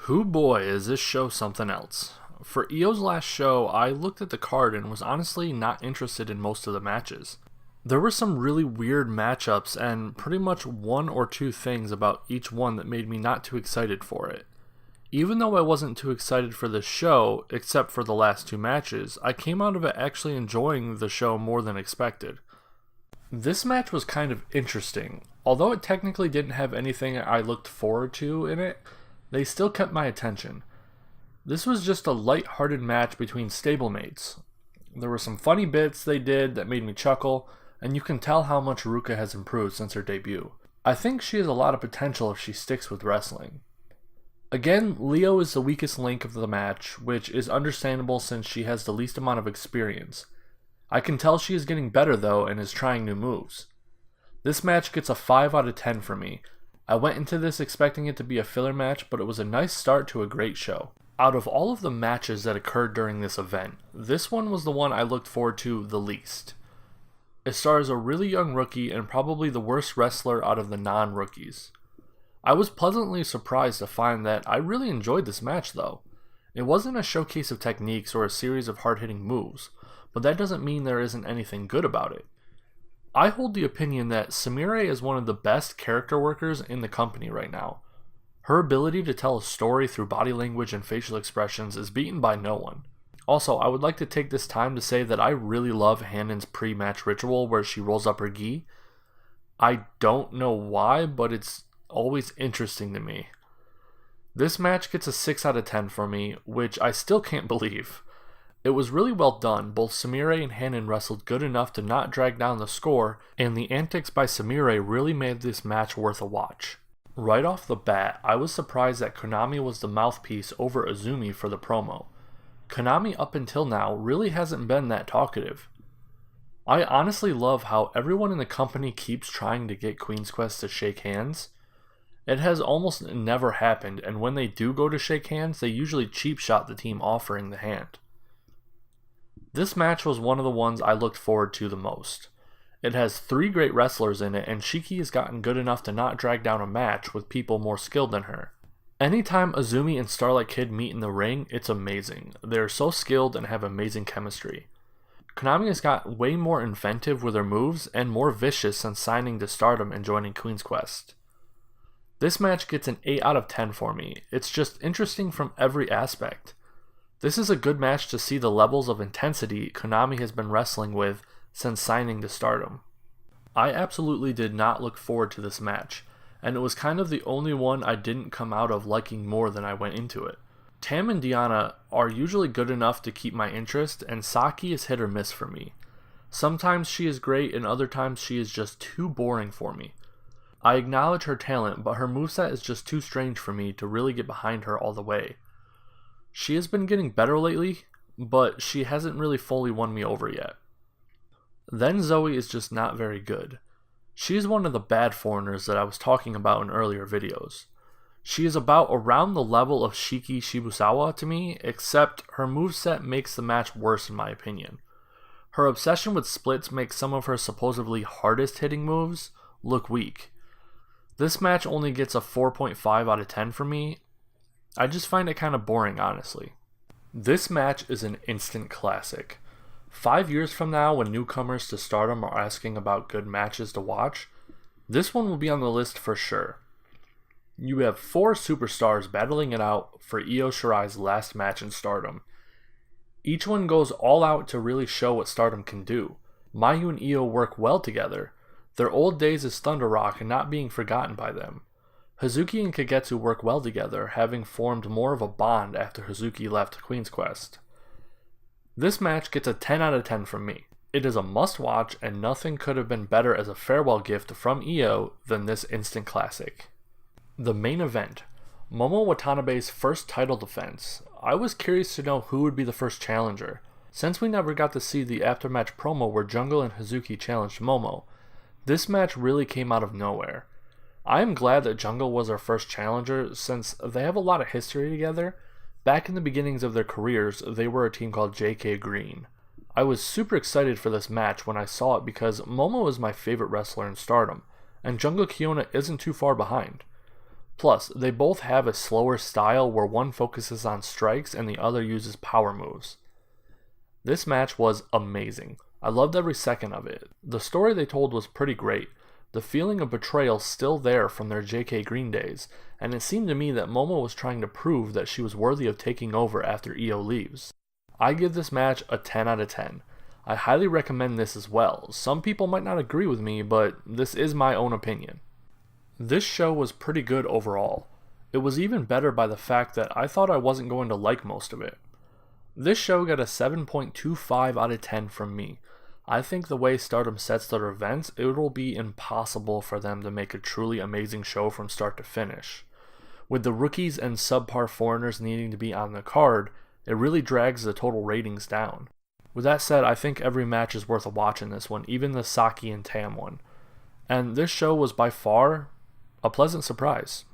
Hoo boy, is this show something else. For EO's last show, I looked at the card and was honestly not interested in most of the matches. There were some really weird matchups and pretty much one or two things about each one that made me not too excited for it. Even though I wasn't too excited for the show, except for the last two matches, I came out of it actually enjoying the show more than expected. This match was kind of interesting. Although it technically didn't have anything I looked forward to in it, they still kept my attention. This was just a light-hearted match between stablemates. There were some funny bits they did that made me chuckle, and you can tell how much Ruka has improved since her debut. I think she has a lot of potential if she sticks with wrestling. Again, Leo is the weakest link of the match, which is understandable since she has the least amount of experience. I can tell she is getting better though and is trying new moves. This match gets a 5 out of 10 for me. I went into this expecting it to be a filler match, but it was a nice start to a great show. Out of all of the matches that occurred during this event, this one was the one I looked forward to the least. It stars a really young rookie and probably the worst wrestler out of the non-rookies. I was pleasantly surprised to find that I really enjoyed this match though. It wasn't a showcase of techniques or a series of hard-hitting moves, but that doesn't mean there isn't anything good about it. I hold the opinion that Sumire is one of the best character workers in the company right now. Her ability to tell a story through body language and facial expressions is beaten by no one. Also, I would like to take this time to say that I really love Hannon's pre-match ritual where she rolls up her gi. I don't know why, but it's always interesting to me. This match gets a 6 out of 10 for me, which I still can't believe. It was really well done. Both Sumire and Hannon wrestled good enough to not drag down the score, and the antics by Sumire really made this match worth a watch. Right off the bat, I was surprised that Konami was the mouthpiece over Azumi for the promo. Konami up until now really hasn't been that talkative. I honestly love how everyone in the company keeps trying to get Queen's Quest to shake hands. It has almost never happened, and when they do go to shake hands, they usually cheap shot the team offering the hand. This match was one of the ones I looked forward to the most. It has 3 great wrestlers in it, and Shiki has gotten good enough to not drag down a match with people more skilled than her. Anytime Azumi and Starlight Kid meet in the ring, it's amazing. They are so skilled and have amazing chemistry. Konami has got way more inventive with their moves and more vicious since signing to Stardom and joining Queen's Quest. This match gets an 8 out of 10 for me. It's just interesting from every aspect. This is a good match to see the levels of intensity Konami has been wrestling with since signing to Stardom. I absolutely did not look forward to this match, and it was kind of the only one I didn't come out of liking more than I went into it. Tam and Diana are usually good enough to keep my interest, and Saki is hit or miss for me. Sometimes she is great, and other times she is just too boring for me. I acknowledge her talent, but her moveset is just too strange for me to really get behind her all the way. She has been getting better lately, but she hasn't really fully won me over yet. Then Zoe is just not very good. She is one of the bad foreigners that I was talking about in earlier videos. She is about around the level of Shiki Shibusawa to me, except her moveset makes the match worse in my opinion. Her obsession with splits makes some of her supposedly hardest hitting moves look weak. This match only gets a 4.5 out of 10 for me. I just find it kind of boring, honestly. This match is an instant classic. 5 years from now, when newcomers to Stardom are asking about good matches to watch, this one will be on the list for sure. You have 4 superstars battling it out for Io Shirai's last match in Stardom. Each one goes all out to really show what Stardom can do. Mayu and Io work well together. Their old days as Thunder Rock and not being forgotten by them. Hazuki and Kagetsu work well together, having formed more of a bond after Hazuki left Queen's Quest. This match gets a 10 out of 10 from me. It is a must-watch, and nothing could have been better as a farewell gift from Io than this instant classic. The main event, Momo Watanabe's first title defense. I was curious to know who would be the first challenger. Since we never got to see the after-match promo where Jungle and Hazuki challenged Momo, this match really came out of nowhere. I am glad that Jungle was our first challenger since they have a lot of history together. Back in the beginnings of their careers, they were a team called JK Green. I was super excited for this match when I saw it because Momo is my favorite wrestler in Stardom, and Jungle Kyona isn't too far behind. Plus, they both have a slower style where one focuses on strikes and the other uses power moves. This match was amazing. I loved every second of it. The story they told was pretty great. The feeling of betrayal still there from their JK Green days, and it seemed to me that Momo was trying to prove that she was worthy of taking over after Io leaves. I give this match a 10 out of 10. I highly recommend this as well. Some people might not agree with me, but this is my own opinion. This show was pretty good overall. It was even better by the fact that I thought I wasn't going to like most of it. This show got a 7.25 out of 10 from me. I think the way Stardom sets their events, it will be impossible for them to make a truly amazing show from start to finish. With the rookies and subpar foreigners needing to be on the card, it really drags the total ratings down. With that said, I think every match is worth a watch in this one, even the Saki and Tam one. And this show was by far a pleasant surprise.